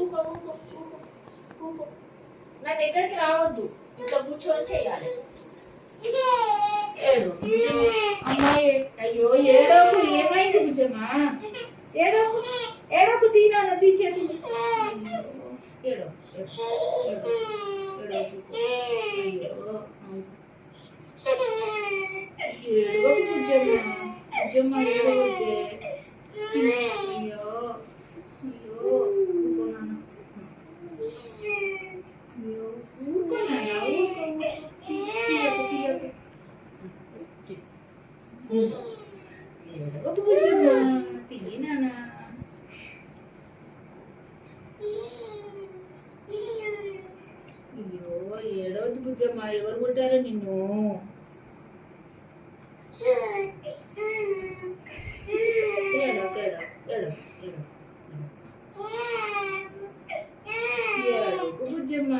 ఊకో ఊకో ఊకో ఊకో. నా దగ్గరికి రావద్దు, ఇట్లా కూర్చొని చేయాలి. ఏడు అమ్మాయి, అయ్యో ఏడోకు, ఏమైంది బుజ్జమ్మా? ఏడోకు ఏడోకు, తీనాన్న తీ చేతులు. ఏడో ఏడవకు బుజ్జమ్మ, బుజ్జమ్మ ఏడవద్దే. అయ్యో అయ్యో ఊరుకోనాన్న, అయ్యో ఊరుకోనాన్న, ఊరుకో తీయకు తీయకు. ఏడవకు బుజ్జమ్మ, తీనాన్న. అయ్యో ఏడవద్దు బుజ్జమ్మ, ఎవరు కొట్టారో నిన్ను? ఏడవకు ఏడవకు ఏడవకు ఏడవకు ఏడవకు బుజ్జమ్మ.